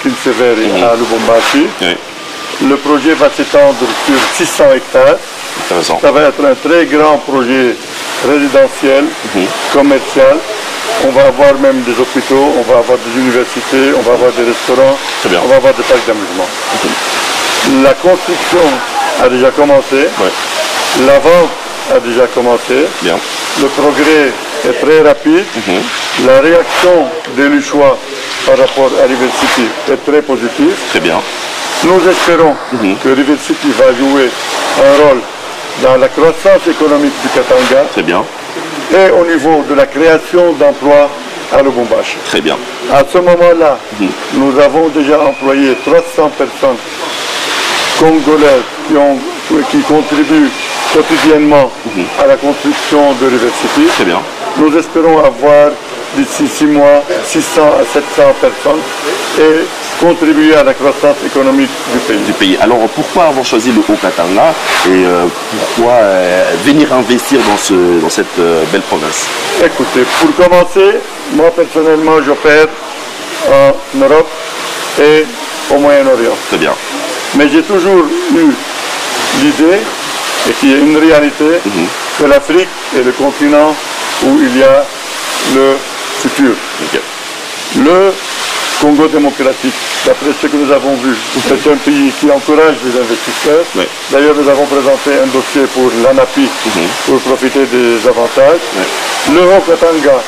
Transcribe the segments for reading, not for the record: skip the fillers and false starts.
Kinsevere à Lubumbashi. Oui. Le projet va s'étendre sur 600 hectares. Intéressant. Ça va être un très grand projet résidentiel, commercial. On va avoir même des hôpitaux, on va avoir des universités, on va avoir des restaurants, Très bien. on va avoir des parcs d'amusement. La construction a déjà commencé, la vente a déjà commencé, Bien. le progrès est très rapide, la réaction des Luchois par rapport à River City est très positive. Très bien. Nous espérons que River City va jouer un rôle dans la croissance économique du Katanga Très bien. et au niveau de la création d'emplois à Lubumbashi. Très bien. À ce moment-là, nous avons déjà employé 300 personnes congolaises qui contribuent quotidiennement à la construction de River City. Très bien. Nous espérons avoir d'ici 6 mois 600 à 700 personnes et contribuer à la croissance économique du pays. Alors pourquoi avoir choisi le Haut-Katanga et pourquoi venir investir dans cette belle province? Écoutez, pour commencer, moi personnellement j'opère en Europe et au Moyen-Orient. Très bien. Mais j'ai toujours eu l'idée, et qui est une réalité, que l'Afrique est le continent où il y a le futur. Okay. Le Congo démocratique, d'après ce que nous avons vu, c'est un pays qui encourage les investisseurs. Oui. D'ailleurs, nous avons présenté un dossier pour l'ANAPI pour profiter des avantages. Le Haut-Katanga,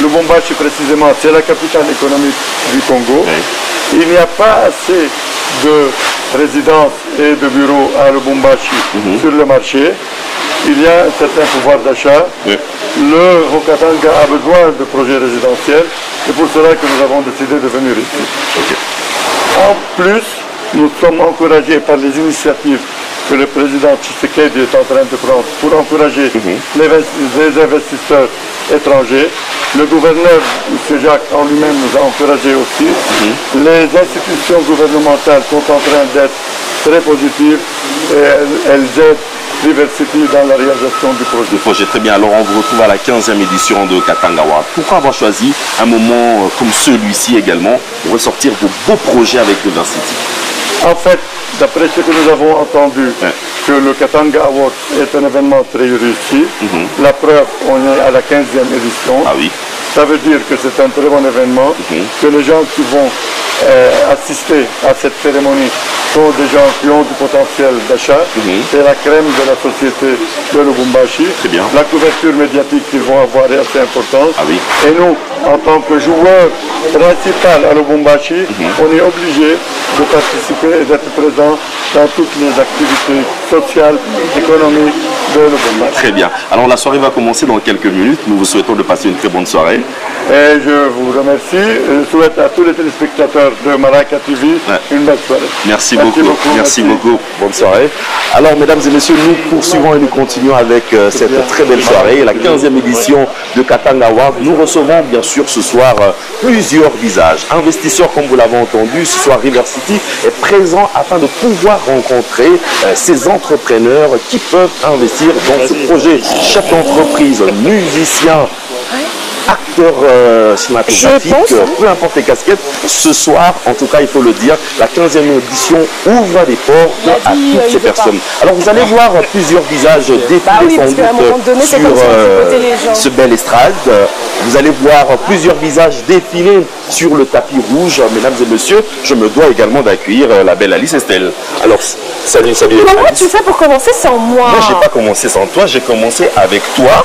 Lubumbashi précisément, c'est la capitale économique du Congo. Oui. Il n'y a pas assez de résidences et de bureaux à Lubumbashi sur le marché. Il y a un certain pouvoir d'achat. Oui. Le Haut-Katanga a besoin de projets résidentiels. C'est pour cela que nous avons décidé de venir ici. Okay. En plus, nous sommes encouragés par les initiatives que le président Tshisekedi est en train de prendre pour encourager les investisseurs étrangers. Le gouverneur, M. Jacques, en lui-même nous a encouragés aussi. Les institutions gouvernementales sont en train d'être très positives et elles aident River City dans la réalisation du projet. Le projet, très bien. Alors on vous retrouve à la 15e édition de Katanga Award. Pourquoi avoir choisi un moment comme celui-ci également pour ressortir vos beaux projets avec River City? En fait, d'après ce que nous avons entendu, que le Katanga Award est un événement très réussi. La preuve, on est à la 15e édition. Ah oui. Ça veut dire que c'est un très bon événement, que les gens qui vont assister à cette cérémonie sont des gens qui ont du potentiel d'achat. C'est la crème de la société de Lubumbashi. Très bien. La couverture médiatique qu'ils vont avoir est assez importante. Ah oui. Et nous, en tant que joueur principal à Lubumbashi, on est obligé de participer et d'être présent dans toutes les activités sociales, économiques de Lubumbashi. Très bien. Alors la soirée va commencer dans quelques minutes. Nous vous souhaitons de passer une très bonne soirée. Et je vous remercie. Je souhaite à tous les téléspectateurs de Maraka TV une belle soirée. Merci beaucoup. Merci beaucoup. Bonne soirée. Alors, mesdames et messieurs, nous poursuivons et nous continuons avec cette très belle soirée, la 15e édition de Katanga Award. Nous recevons bien sûr ce soir plusieurs visages. Investisseurs, comme vous l'avez entendu, ce soir River City est présent afin de pouvoir rencontrer ces entrepreneurs qui peuvent investir dans ce projet. Chef d'entreprise, musicien, acteur cinématographique, peu importe les casquettes, ce soir, en tout cas, il faut le dire, la 15e édition ouvre les portes à toutes ces personnes. Alors, vous allez voir plusieurs visages défiler sans doute sur ce bel estrade. Vous allez voir plusieurs visages défiler sur le tapis rouge. Mesdames et messieurs, je me dois également d'accueillir la belle Alice Estelle. Alors, salut, salut. Comment tu fais pour commencer sans moi? Moi, j'ai pas commencé sans toi, j'ai commencé avec toi.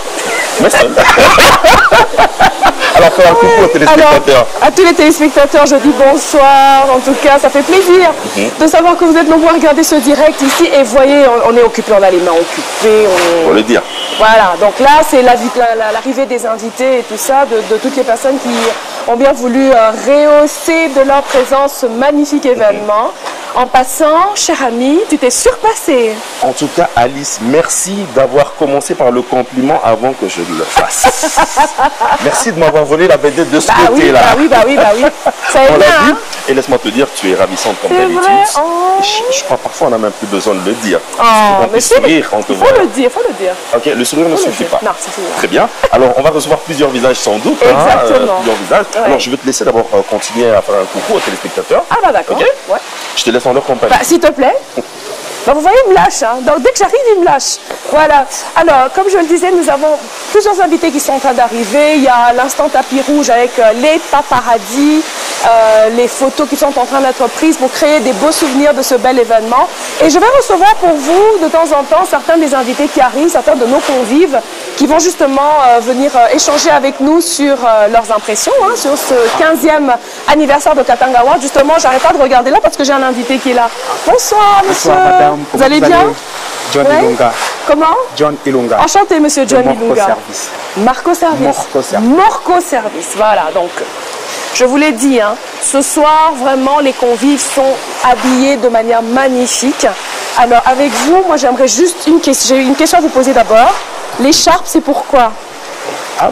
Alors, faire un coucou aux téléspectateurs. Alors, à tous les téléspectateurs, je dis bonsoir. En tout cas, ça fait plaisir de savoir que vous êtes nombreux à regarder ce direct ici. Et voyez, on est occupés, on a les mains occupées. Faut le dire. Voilà, donc là, c'est l'arrivée des invités et tout ça, de toutes les personnes qui ont bien voulu rehausser de leur présence ce magnifique événement. En passant, cher ami, tu t'es surpassé. En tout cas, Alice, merci d'avoir commencé par le compliment avant que je le fasse. Merci de m'avoir volé la vedette de ce côté-là. Bah oui. Ça est bien, hein? Et laisse-moi te dire, tu es ravissante comme d'habitude. Oh. Je crois parfois on n'a même plus besoin de le dire. Oh, mais sourire quand on te voit. Faut le dire. Ok, le sourire ne suffit pas. Non, ça suffit. Très bien. Alors, on va recevoir plusieurs visages sans doute. Exactement. Plusieurs visages. Alors, je vais te laisser d'abord continuer à faire un coucou aux téléspectateurs. Ah bah d'accord. Ok. Ouais. Je te laisse en leur compagnie. Bah, s'il te plaît. Bah, vous voyez, il me lâche. Hein. Donc, dès que j'arrive, il me lâche. Voilà. Alors, comme je le disais, nous avons plusieurs invités qui sont en train d'arriver. Il y a l'instant tapis rouge avec les paparazzis, les photos qui sont en train d'être prises pour créer des beaux souvenirs de ce bel événement. Et je vais recevoir pour vous, de temps en temps, certains des invités qui arrivent, certains de nos convives qui vont justement venir échanger avec nous sur leurs impressions, hein, sur ce 15e anniversaire de Katanga Award. Justement, j'arrête pas de regarder là parce que j'ai un invité qui est là. Bonsoir, monsieur. Bonsoir, madame. Vous allez bien? John Ouais. Ilunga. Comment? John Ilunga. Enchanté, monsieur John Morco Ilunga. Service. Marco Service. Morco Service. Morco Service. Voilà, donc je vous l'ai dit, hein, ce soir, vraiment, les convives sont habillés de manière magnifique. Alors, avec vous, moi, j'aimerais juste une question. J'ai une question à vous poser d'abord. L'écharpe, c'est pourquoi? Ah,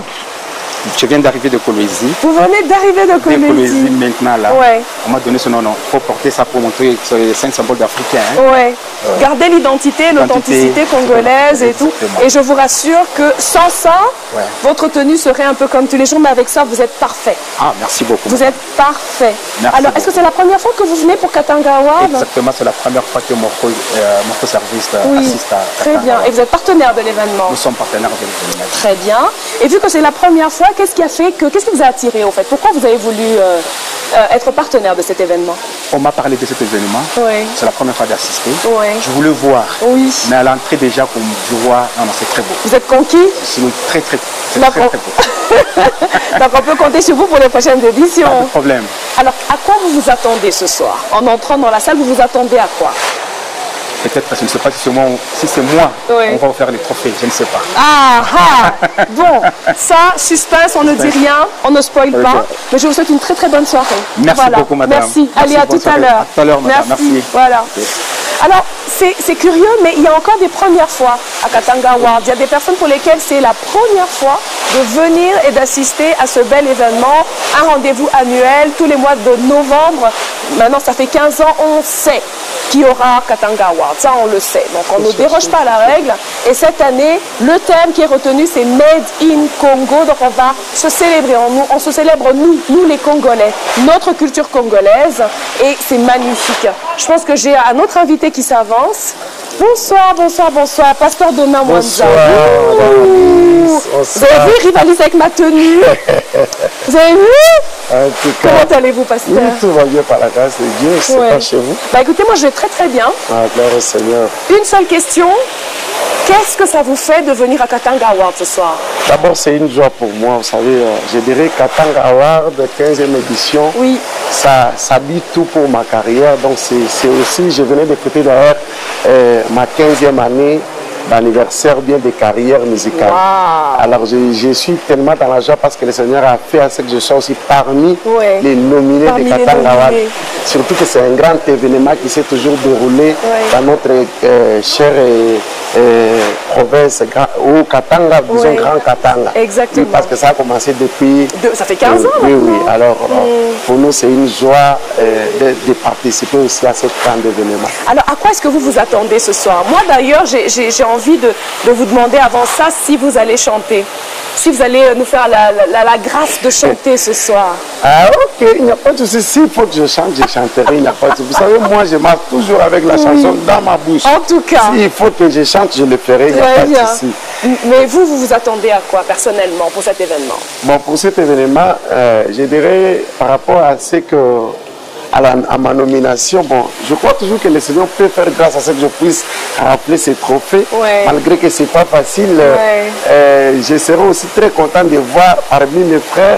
je viens d'arriver de Coloésie. Vous venez d'arriver de De Coloésie Coloésie. maintenant là. Ouais. On m'a donné ce nom. Il faut porter ça pour montrer que c'est 5 symboles d'Africains. Hein. Ouais. Gardez l'identité, l'authenticité congolaise et tout. Exactement. Et je vous rassure que sans ça, Ouais. votre tenue serait un peu comme tous les jours, mais avec ça, vous êtes parfait. Ah, merci beaucoup. Vous êtes parfait. Merci Alors, est-ce que c'est la première fois que vous venez pour Katanga Award? Exactement, c'est la première fois que Morco Service Oui, assiste à très Katanga. bien. Et vous êtes partenaire de l'événement? Nous sommes partenaires de l'événement. Très bien. Et vu que c'est la première fois, qu'est-ce qui vous a attiré au fait? Pourquoi vous avez voulu être partenaire de cet événement? On m'a parlé de cet événement. Oui. C'est la première fois d'assister. Oui. Je voulais voir. Oui. Mais à l'entrée déjà, comme je vois, non, c'est très beau. Vous êtes conquis? C'est très, très, c'est Donc, très, très beau. Donc on peut compter sur vous pour les prochaines Pas éditions. de problème. Alors, à quoi vous vous attendez ce soir? En entrant dans la salle, vous vous attendez à quoi? Peut-être, je ne sais pas si c'est moi, Oui. on va faire les trophées, je ne sais pas. Ah ah. Bon, ça, suspense, on ne dit rien, on ne spoil Ok. pas. Mais je vous souhaite une très très bonne soirée. Merci beaucoup, madame. Merci. Merci, Allez, à bonne tout à soirée. l'heure. À tout à l'heure, madame. Merci. Voilà. Ok. Alors, c'est curieux, mais il y a encore des premières fois à Katanga Award. Il y a des personnes pour lesquelles c'est la première fois de venir et d'assister à ce bel événement. Un rendez-vous annuel tous les mois de novembre. Maintenant, ça fait 15 ans, on sait qu'il y aura Katanga Award. Ça, on le sait. Donc, on ne déroge pas à la règle. Et cette année, le thème qui est retenu, c'est Made in Congo. Donc, on va se célébrer. On se célèbre, nous les Congolais, notre culture congolaise. Et c'est magnifique. Je pense que j'ai un autre invité qui s'avance. Bonsoir, bonsoir, bonsoir. Pasteur Dona Mwanza. Ouh. Vous avez vu, rivalise avec ma tenue. Vous avez vu? En tout cas, Comment allez-vous, pasteur? oui, tout va bien par la grâce de Dieu. C'est Ouais. pas chez vous. Bah écoutez, moi je vais très très bien. Ah, gloire au Seigneur. Une seule question. Qu'est-ce que ça vous fait de venir à Katanga Award ce soir? D'abord, c'est une joie pour moi. Vous savez, je dirais Katanga Award, 15e édition. Oui. Ça s'habille tout pour ma carrière. Donc, c'est aussi, je venais d'écouter d'ailleurs ma 15e année d'anniversaire bien de carrière musicale. Wow. Alors, je suis tellement dans la joie parce que le Seigneur a fait à ce que je sois aussi parmi Ouais. les nominés Parmi de les Katanga Award. nominés. Surtout que c'est un grand événement qui s'est toujours déroulé dans notre chère province, au Katanga, disons Ouais. Grand Katanga. Exactement. Oui, parce que ça a commencé depuis... Ça fait 15 ans Oui, maintenant. oui. Alors, pour nous, c'est une joie de participer aussi à ce grand événement. Alors, à quoi est-ce que vous vous attendez ce soir? Moi, d'ailleurs, j'ai envie de vous demander avant ça si vous allez chanter. Si vous allez nous faire la grâce de chanter ce soir. Ah, ok, il n'y a pas de souci. S'il faut que je chante, je chanterai. Il n'y a pas de souci. Vous savez, moi, je marche toujours avec la chanson dans ma bouche. En tout cas. S'il faut que je chante, je le ferai. Il n'y a Très pas bien. de souci. Mais vous vous attendez à quoi personnellement pour cet événement? Bon, pour cet événement, je dirais par rapport à ce que à ma nomination, bon, je crois toujours que le Seigneur peut faire grâce à ce que je puisse rappeler ces trophées, Ouais. malgré que c'est pas facile. Ouais. Je serai aussi très content de voir parmi mes frères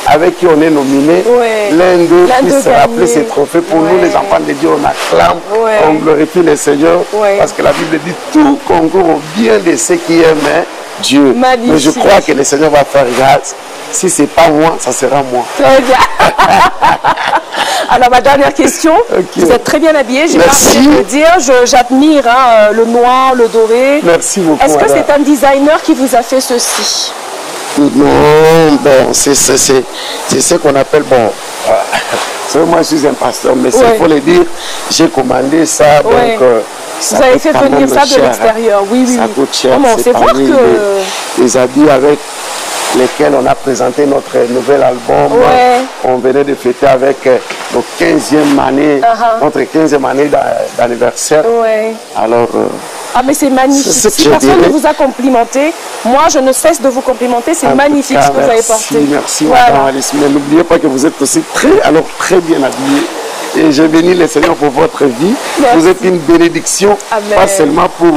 avec qui on est nominé, Ouais. l'un d'eux L'un puisse d'eux rappeler gagner. ces trophées. Pour Ouais. nous, les enfants de Dieu, on acclame, Ouais. on glorifie le Seigneur, Ouais. parce que la Bible dit tout concourt au bien de ceux qui aiment Dieu. Magnifique. Mais je crois que le Seigneur va faire grâce. Si c'est pas moi, ça sera moi. Très bien. Alors, ma dernière question. Ok. Vous êtes très bien habillé, j'ai pas Merci. envie de le dire. J'admire hein, le noir, le doré. Merci beaucoup. Est-ce que madame. c'est un designer qui vous a fait ceci? Non, bon, c'est ce qu'on appelle, bon, moi je suis un pasteur, mais Ouais. il faut le dire, j'ai commandé ça, donc Ouais. ça Vous avez coûte fait quand venir même ça de cher, hein. l'extérieur, oui, oui. Ça oui. coûte cher, Comment on c'est sait voir parmi que... les habits avec lesquels on a présenté notre nouvel album. Ouais. On venait de fêter avec notre 15e année, notre 15e année d'anniversaire. Ouais. Alors, ah mais c'est magnifique. C'est ce que Si je personne dirais. ne vous a complimenté, moi je ne cesse de vous complimenter. C'est en tout magnifique cas, ce que vous avez merci, porté. merci Voilà. Madame Alice. Mais n'oubliez pas que vous êtes aussi très bien habillée. Et je bénis le Seigneur pour votre vie. Merci. Vous êtes une bénédiction, Amen. pas seulement pour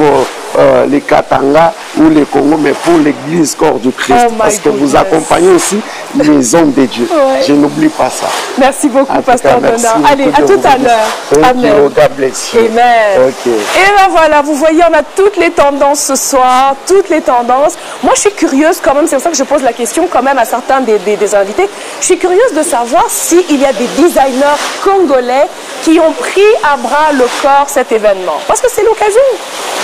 les Katanga ou les Congo, mais pour l'Église corps du Christ. Oh my parce que vous goodness. accompagnez aussi les hommes de Dieu. Ouais. Je n'oublie pas ça. Merci beaucoup, En tout Pasteur cas, merci Donat. Allez, beaucoup à de tout vous à bénir. l'heure. Thank Amen. you. God bless you. Amen. Ok. Et ben voilà, vous voyez, on a toutes les tendances ce soir, toutes les tendances. Moi, je suis curieuse quand même, c'est pour ça que je pose la question quand même à certains des invités. Je suis curieuse de savoir s'il y a des designers congolais qui ont pris à bras le corps cet événement. Parce que c'est l'occasion.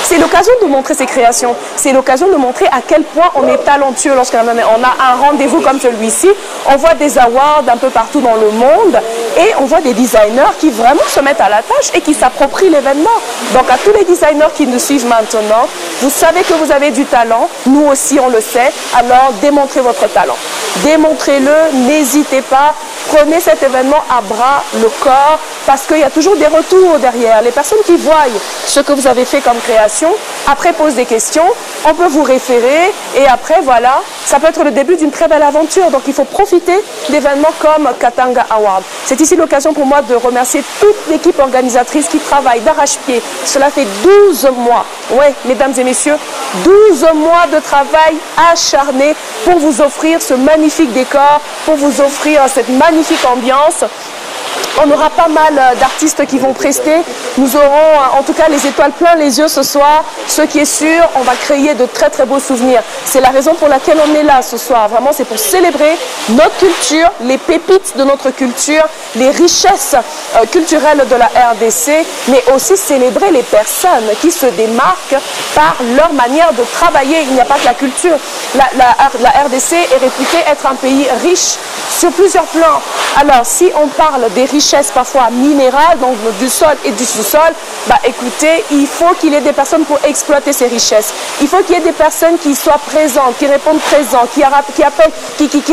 C'est l'occasion de montrer ses créations. C'est l'occasion de montrer à quel point on est talentueux lorsqu'on a un rendez-vous comme celui-ci. On voit des awards un peu partout dans le monde et on voit des designers qui vraiment se mettent à la tâche et qui s'approprient l'événement. Donc à tous les designers qui nous suivent maintenant, vous savez que vous avez du talent. Nous aussi, on le sait. Alors démontrez votre talent. Démontrez-le, n'hésitez pas. Prenez cet événement à bras le corps parce qu'il y a toujours des retours derrière. Les personnes qui voient ce que vous avez fait comme création, après posent des questions, on peut vous référer et après voilà, ça peut être le début d'une très belle aventure. Donc il faut profiter d'événements comme Katanga Award. C'est ici l'occasion pour moi de remercier toute l'équipe organisatrice qui travaille d'arrache-pied. Cela fait 12 mois, oui mesdames et messieurs, 12 mois de travail acharné pour vous offrir ce magnifique décor, pour vous offrir cette magnifique ambiance. On aura pas mal d'artistes qui vont prester. Nous aurons en tout cas les étoiles plein les yeux ce soir. Ce qui est sûr, on va créer de très très beaux souvenirs. C'est la raison pour laquelle on est là ce soir. Vraiment, c'est pour célébrer notre culture, les pépites de notre culture, les richesses culturelles de la RDC, mais aussi célébrer les personnes qui se démarquent par leur manière de travailler. Il n'y a pas que la culture. La RDC est réputée être un pays riche sur plusieurs plans. Alors, si on parle des richesses parfois minérales, donc du sol et du sous-sol, bah écoutez, il faut qu'il y ait des personnes pour exploiter ces richesses. Il faut qu'il y ait des personnes qui soient présentes, qui répondent présents, qui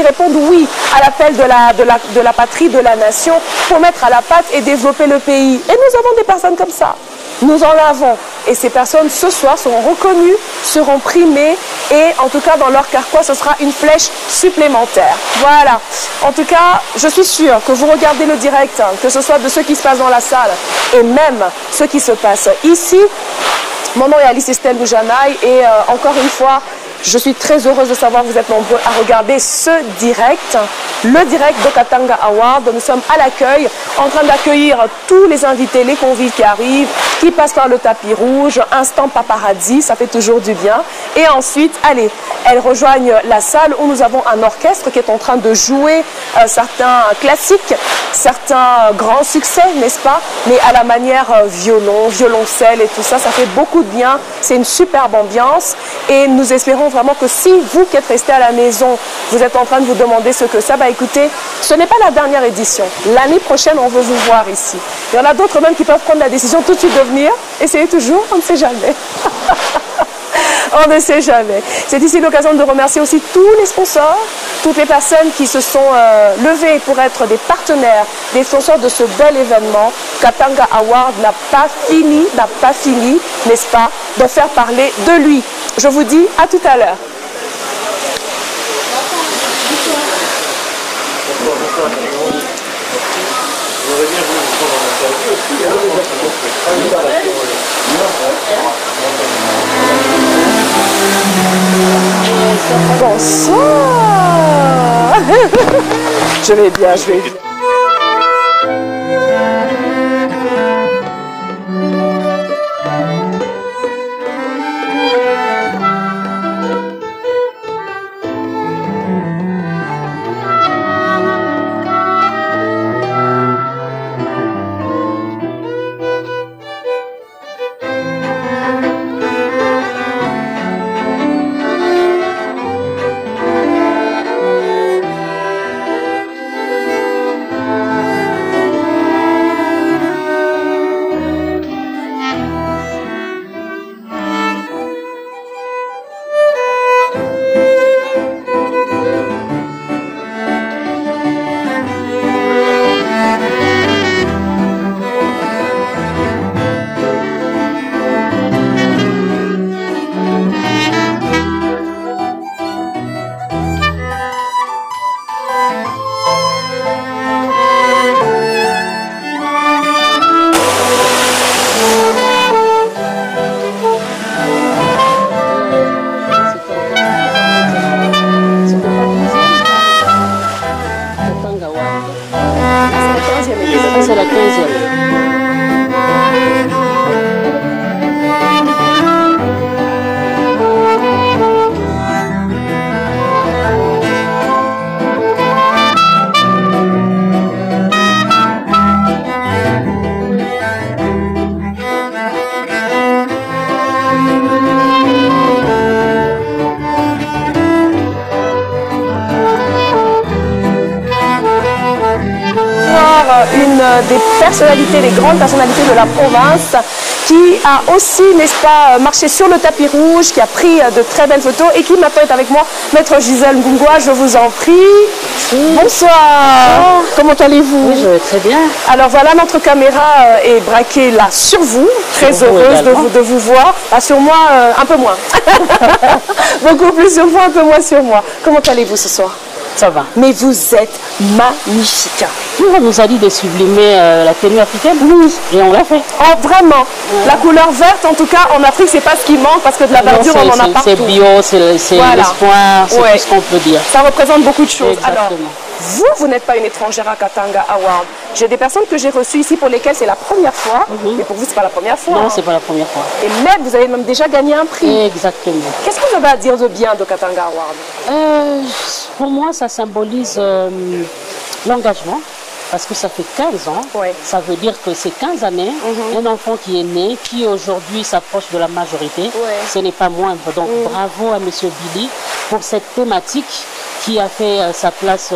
répondent oui à l'appel de la patrie, de la nation, pour mettre à la patte et développer le pays. Et nous avons des personnes comme ça. Nous en avons. Et ces personnes, ce soir, seront reconnues, seront primées. Et en tout cas, dans leur carquois, ce sera une flèche supplémentaire. Voilà. En tout cas, je suis sûre que vous regardez le direct, hein, que ce soit de ce qui se passe dans la salle et même ce qui se passe ici. Mon nom est Alice Estelle Boujanaï et encore une fois, je suis très heureuse de savoir que vous êtes nombreux à regarder ce direct, le direct de Katanga Award. Nous sommes à l'accueil, en train d'accueillir tous les invités, les convives qui arrivent, qui passent par le tapis rouge, instant paparazzi, ça fait toujours du bien. Et ensuite, allez, elles rejoignent la salle où nous avons un orchestre qui est en train de jouer certains classiques, certains grands succès, n'est-ce pas? Mais à la manière violon, violoncelle et tout ça, ça fait beaucoup de bien. C'est une superbe ambiance et nous espérons vraiment que si vous qui êtes restés à la maison, vous êtes en train de vous demander ce que ça, bah écoutez, ce n'est pas la dernière édition. L'année prochaine, on veut vous voir ici. Il y en a d'autres même qui peuvent prendre la décision tout de suite de venir. Essayez toujours, on ne sait jamais. On ne sait jamais. C'est ici l'occasion de remercier aussi tous les sponsors, toutes les personnes qui se sont levées pour être des partenaires, des sponsors de ce bel événement. Katanga Award n'a pas fini, n'est-ce pas, de faire parler de lui. Je vous dis à tout à l'heure. Bonsoir. Je vais bien, je vais bien. une des personnalités, des grandes personnalités de la province qui a aussi, n'est-ce pas, marché sur le tapis rouge, qui a pris de très belles photos et qui maintenant est avec moi, Maître Gisèle Ngungwa, je vous en prie. Bonsoir. Comment allez-vous? Oui, je vais très bien. Alors voilà, notre caméra est braquée là sur vous. Très heureuse de vous voir. Ah, sur moi, un peu moins. Beaucoup plus sur vous, un peu moins sur moi. Comment allez-vous ce soir? Ça va. Mais vous êtes magnifique. On nous a dit de sublimer la tenue africaine. Oui. Et on l'a fait. Oh, vraiment. La couleur verte, en tout cas, en Afrique, c'est pas ce qui manque parce que de la verdure, on en a partout. C'est bio, c'est l'espoir, c'est tout ce qu'on peut dire. Ça représente beaucoup de choses. Exactement. Alors, vous n'êtes pas une étrangère à Katanga Award. J'ai des personnes que j'ai reçues ici pour lesquelles c'est la première fois. Mais pour vous, c'est pas la première fois. Non, c'est pas la première fois. Et même, vous avez même déjà gagné un prix. Exactement. Qu'est-ce que vous avez à dire de bien de Katanga Award? Pour moi, ça symbolise l'engagement. Parce que ça fait 15 ans, ça veut dire que c'est 15 années, un enfant qui est né, qui aujourd'hui s'approche de la majorité, ce n'est pas moindre. Donc bravo à M. Billy pour cette thématique qui a fait sa place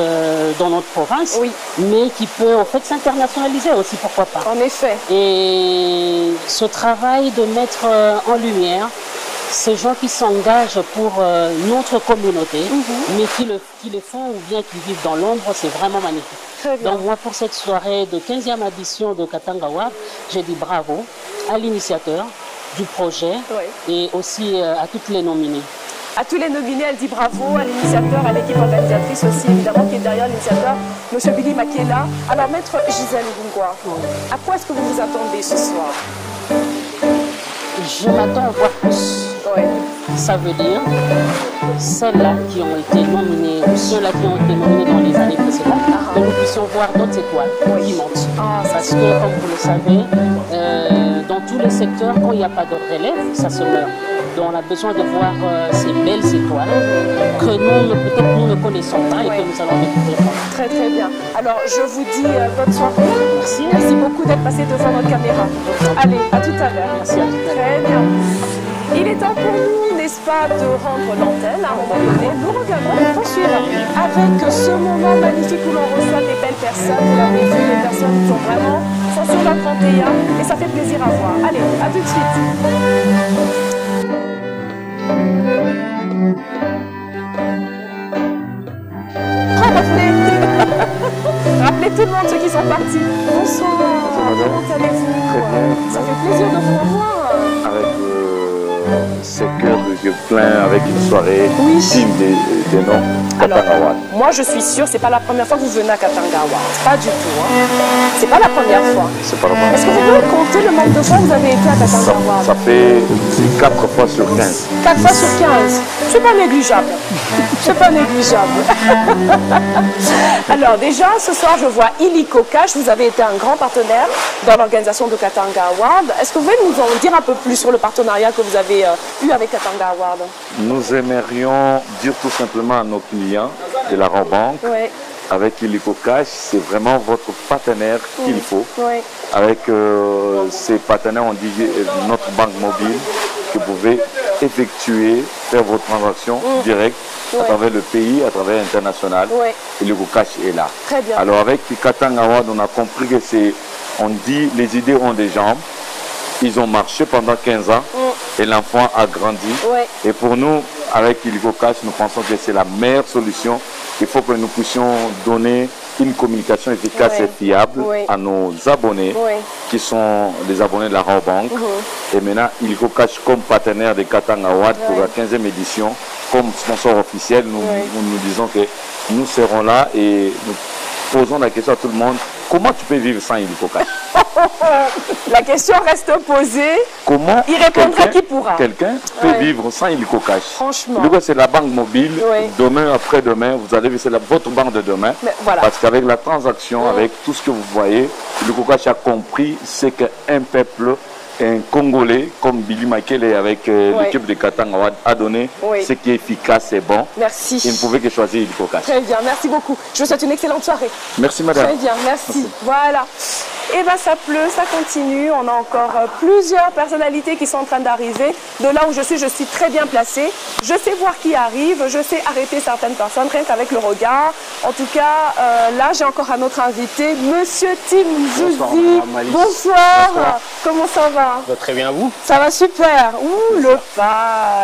dans notre province, mais qui peut en fait s'internationaliser aussi, pourquoi pas. En effet. Et ce travail de mettre en lumière ces gens qui s'engagent pour notre communauté, mais qui le font ou bien qui vivent dans l'ombre, c'est vraiment magnifique. Donc moi, pour cette soirée de 15e édition de Katanga Award, j'ai dit bravo à l'initiateur du projet et aussi à toutes les nominées. À tous les nominés, elle dit bravo à l'initiateur, à l'équipe organisatrice aussi, évidemment, qui est derrière l'initiateur, M. Billy Makela. Alors, Maître Gisèle Ngungwa, à quoi est-ce que vous vous attendez ce soir? Je m'attends à voir plus. Ça veut dire celles-là qui ont été nominées, ou ceux-là qui ont été nominés dans les années précédentes, que nous puissions voir d'autres étoiles qui montent. Parce que, comme vous le savez, dans tous les secteurs, quand il n'y a pas de relève, ça se meurt. Donc on a besoin de voir ces belles étoiles que peut-être nous ne connaissons pas et que nous allons découvrir. Très très bien. Alors je vous dis bonne soirée. Merci. Merci beaucoup d'être passé devant notre caméra. Allez, à tout à l'heure. Merci à tout à l'heure. Très bien. Il est temps pour nous, n'est-ce pas, de rendre l'antenne à un moment donné. Nous reviendrons et poursuivre avec ce moment magnifique où l'on reçoit des belles personnes. Vous l'avez vu, des personnes qui sont sur la 31 et ça fait plaisir à voir. Allez, à tout de suite. Rappelez tout le monde, ceux qui sont partis. Bonsoir. Comment allez-vous? Très bien. Ça fait plaisir de vous revoir. Avec ces cœurs de yeux pleins, avec une soirée digne des noms Katanga Award. Moi, je suis sûre, c'est pas la première fois que vous venez à Katanga Award. Pas du tout. C'est pas la première fois. C'est pas la première fois. Est-ce que vous pouvez compter le nombre de fois que vous avez été à Katanga Award? Ça fait 4 fois sur 15. 4 fois sur 15. C'est pas négligeable. C'est pas négligeable. Alors déjà, ce soir, je vois Illico Cash. Vous avez été un grand partenaire dans l'organisation de Katanga Award. Est-ce que vous pouvez nous en dire un peu plus sur le partenariat que vous avez eu avec Katanga Award? Nous aimerions dire tout simplement à nos clients de la Rabobank, avec Illico Cash, c'est vraiment votre partenaire qu'il faut. Avec ces partenaires, on dit notre banque mobile, que vous pouvez effectuer, faire vos transactions directes à travers le pays, à travers l'international. Illico Cash est là. Très bien. Alors avec Katanga Award, on a compris que c'est, on dit, les idées ont des jambes. Ils ont marché pendant 15 ans et l'enfant a grandi. Et pour nous, avec Illico Cash, nous pensons que c'est la meilleure solution. Il faut que nous puissions donner une communication efficace et fiable à nos abonnés qui sont les abonnés de la Rabobank. Et maintenant, Illico Cash comme partenaire de Katanga Award pour la 15e édition, comme sponsor officiel, nous disons que nous serons là et nous posons la question à tout le monde. Comment tu peux vivre sans Illico Cash? La question reste posée. Comment il répondra qui pourra. Quelqu'un peut vivre sans Illico Cash? Franchement. C'est la banque mobile. Demain, après-demain, vous allez c'est votre banque de demain. Parce qu'avec la transaction, avec tout ce que vous voyez, Illico Cash a compris ce qu'un peuple, un Congolais comme Billy Makela avec l'équipe de Katanga Award a donné ce qui est efficace et bon. Merci. Il ne pouvait que choisir Illico Cash. Très bien, merci beaucoup. Je vous souhaite une excellente soirée. Merci madame. Très bien, merci. Voilà. Et bien ça pleut, ça continue. On a encore plusieurs personnalités qui sont en train d'arriver. De là où je suis très bien placée. Je sais voir qui arrive, je sais arrêter certaines personnes, rien qu'avec le regard. En tout cas, là j'ai encore un autre invité, Monsieur Tim Zouzi. Bonsoir. Bonsoir. Comment ça va? Très bien, vous? Ça va super. Ouh, le paille.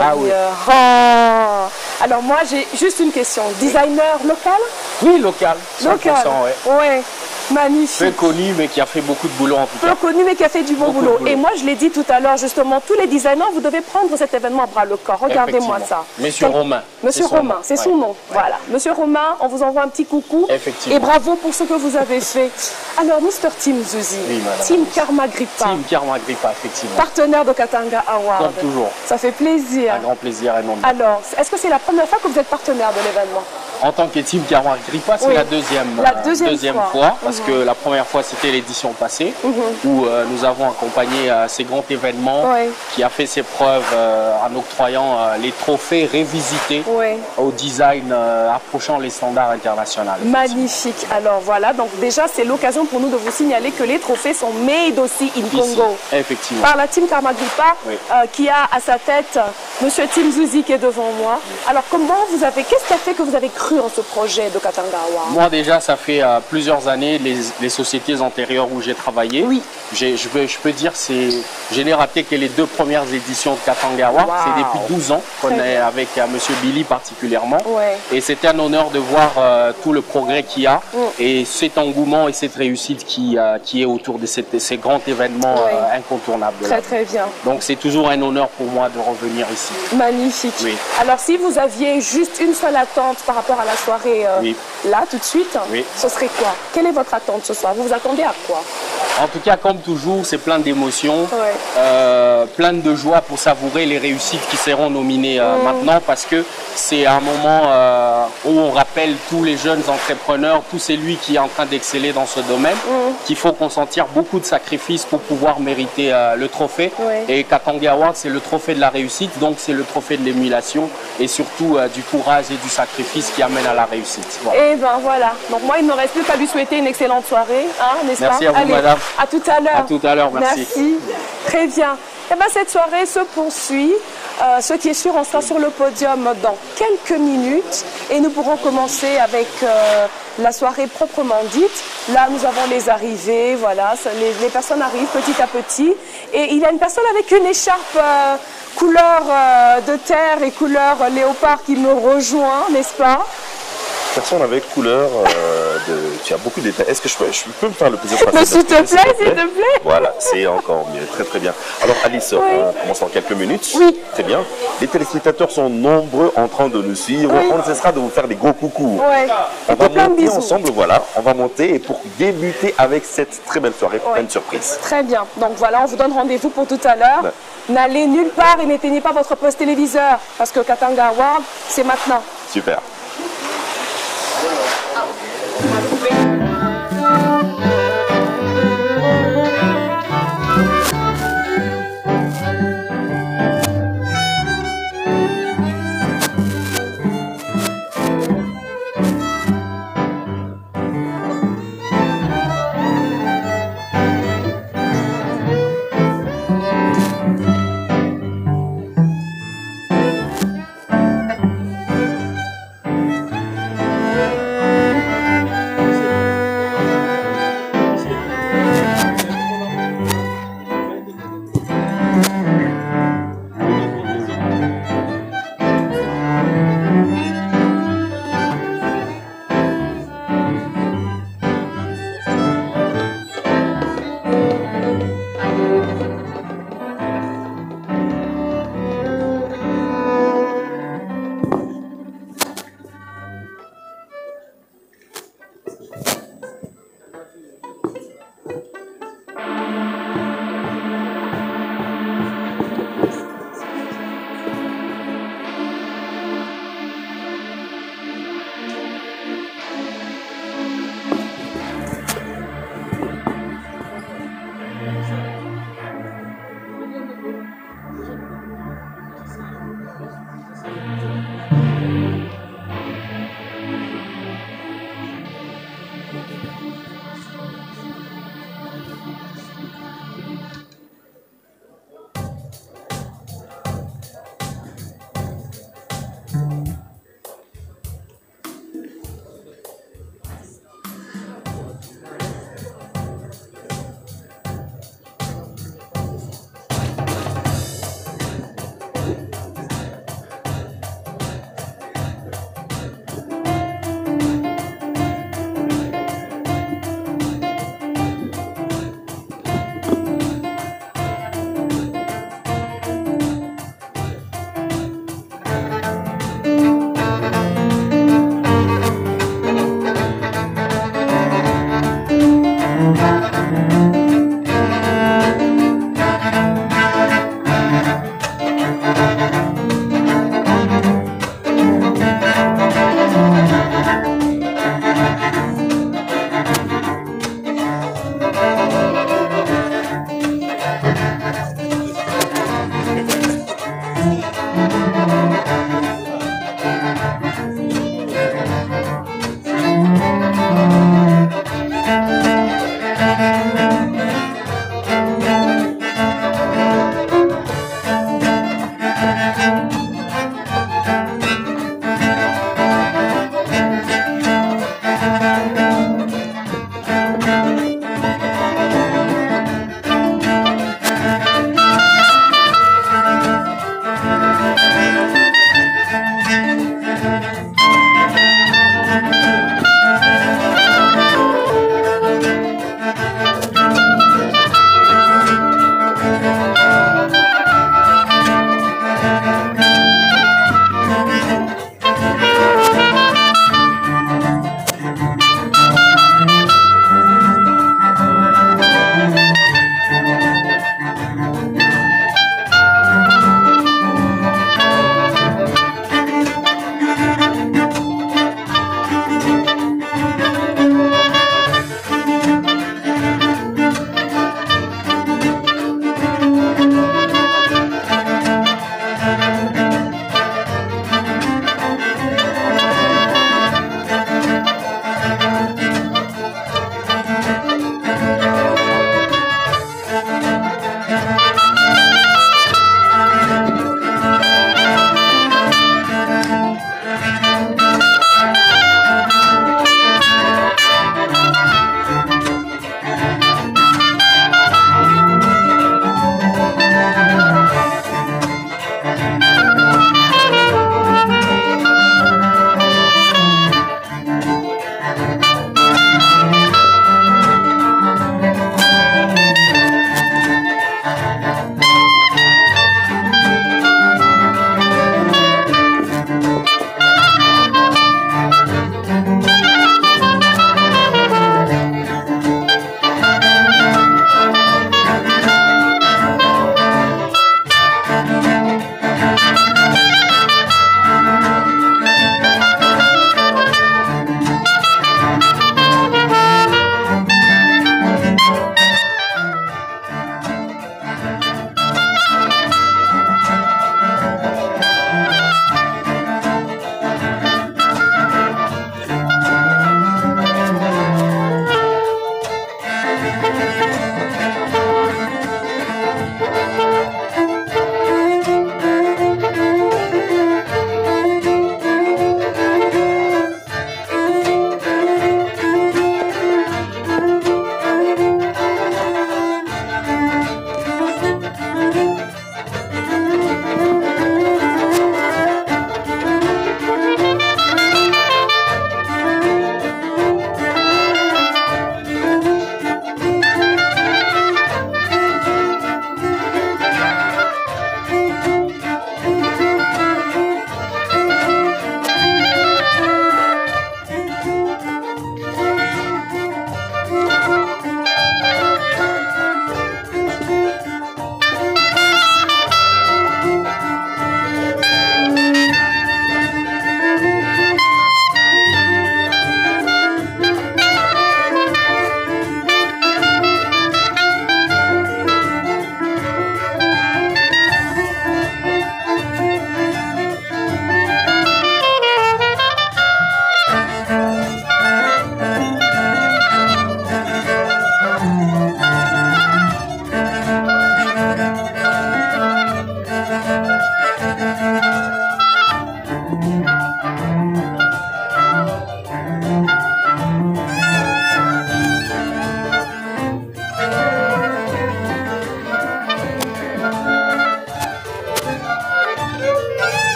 Ah oui. Oh. Alors moi j'ai juste une question. Designer local? Oui, local. 100%, local. Ouais. Magnifique. Peu connu, mais qui a fait beaucoup de boulot en tout cas. Peu connu, mais qui a fait du bon boulot. Et moi, je l'ai dit tout à l'heure, justement, tous les designers, vous devez prendre cet événement à bras le corps. Regardez-moi ça. Monsieur Romain. Monsieur Romain, c'est son nom. Voilà. Monsieur Romain, on vous envoie un petit coucou. Effectivement. Et bravo pour ce que vous avez fait. Alors, Mr. Tim Zouzi, Team Karma Grippa. Team Karma Grippa, effectivement. Partenaire de Katanga Award. Comme toujours. Ça fait plaisir. Un grand plaisir et non. Alors, est-ce que c'est la première fois que vous êtes partenaire de l'événement? En tant que Team Karma Grippa, c'est la deuxième fois. Parce que la première fois, c'était l'édition passée, où nous avons accompagné ces grands événements qui a fait ses preuves en octroyant les trophées révisités au design approchant les standards internationaux. Magnifique. Alors voilà, donc déjà, c'est l'occasion pour nous de vous signaler que les trophées sont made aussi in Congo. Effectivement. Par la Team Karma Grippa, qui a à sa tête Monsieur Tim Zouzi qui est devant moi. Alors qu'est-ce qui a fait que vous avez cru en ce projet de Katanga Award? Moi déjà, ça fait plusieurs années, les sociétés antérieures où j'ai travaillé, je peux dire, je n'ai raté que les 2 premières éditions de Katanga Award. C'est depuis 12 ans qu'on est avec Monsieur Billy particulièrement. Et c'était un honneur de voir tout le progrès qu'il y a et cet engouement et cette réussite qui est autour de ces grands événements incontournables. Très bien. Donc c'est toujours un honneur pour moi de revenir ici. Magnifique. Alors si vous aviez juste une seule attente par rapport à la soirée là tout de suite, ce serait quoi? Quelle est votre attente ce soir? Vous vous attendez à quoi? En tout cas, comme toujours, c'est plein d'émotions, plein de joie pour savourer les réussites qui seront nominées maintenant, parce que c'est un moment où on rappelle tous les jeunes entrepreneurs, tous celui qui est en train d'exceller dans ce domaine, qu'il faut consentir beaucoup de sacrifices pour pouvoir mériter le trophée. Et Katanga Award, c'est le trophée de la réussite, donc c'est le trophée de l'émulation et surtout du courage et du sacrifice qui amène à la réussite. Et ben voilà, donc moi il ne me reste plus qu'à lui souhaiter une excellente soirée, n'est-ce pas? Merci à vous, madame. À tout à l'heure. À tout à l'heure, merci. Merci. Très bien. Et ben cette soirée se poursuit. Ce qui est sûr, on sera sur le podium dans quelques minutes et nous pourrons commencer avec la soirée proprement dite. Là, nous avons les arrivées, voilà, les personnes arrivent petit à petit. Et il y a une personne avec une écharpe couleur de terre et couleur léopard qui me rejoint, n'est-ce pas? Personne avec couleur tu as beaucoup de détails. Est-ce que je peux me faire le plaisir de passer? Mais s'il te plaît. Voilà, c'est encore mieux. Très très bien. Alors Alice, on commence dans quelques minutes. Oui. Très bien. Les téléspectateurs sont nombreux en train de nous suivre. On ne cessera de vous faire des gros coucous. On va monter ensemble, voilà. On va monter et pour débuter avec cette très belle soirée, pleine de surprises. Très bien. Donc voilà, on vous donne rendez-vous pour tout à l'heure. N'allez nulle part et n'éteignez pas votre poste téléviseur parce que Katanga Award, c'est maintenant. Super.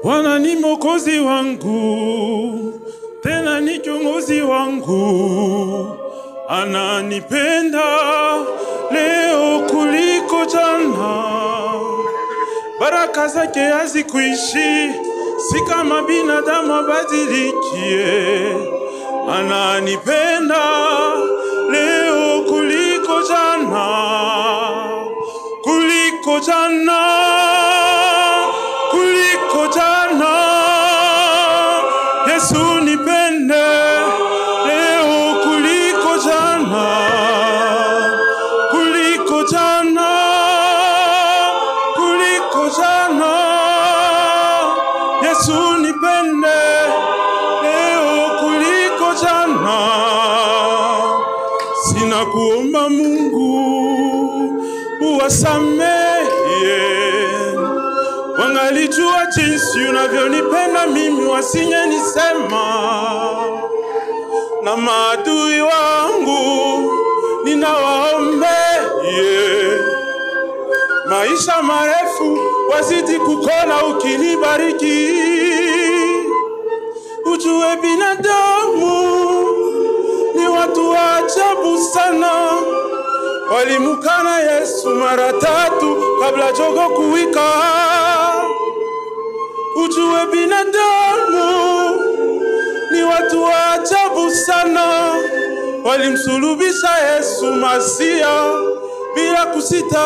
Bwana ni Mwokozi wangu, tena ni kiongozi wangu, ananipenda leo kuliko jana. Baraka zake hazikuishi, si kama binadamu abadilikie. Ananipenda leo kuliko jana, kuliko jana, kuliko jana. Yesu nipende leo kuliko jana, kuliko jana, kuliko jana. Yesu nipende leo kuliko jana. Sina kuomba Mungu uwasamehe, wangalijua jinsi unavyonipenda mimi, wasinge nisema. Na maadui wangu ninawaombea maisha marefu, wazidi kukona ukinibariki. Ujue binadamu ni watu wa ajabu sana, walimukana Yesu mara 3 kabla jogo kuwika. Ujue binadamu ni watu wa ajabu sana, walimsulubisha Yesu Masia bila kusita.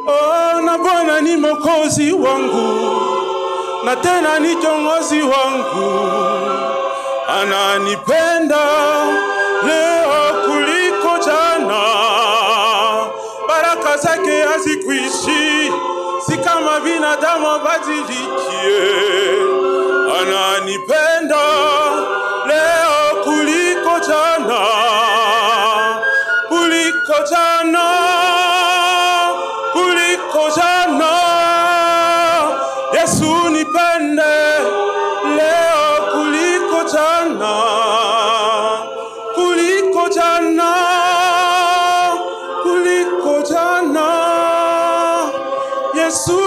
Oh, na Bwana ni Mwokozi wangu, na tena ni kiongozi wangu, ananipenda leo kuliko jana. Baraka zake hazikuishi, si kama binadamu abadilikie. Ananipenda leo kuliko jana, kuliko jana, kuliko jana. Yesu nipende leo kuliko jana, kuliko jana, kuliko jana. Yesu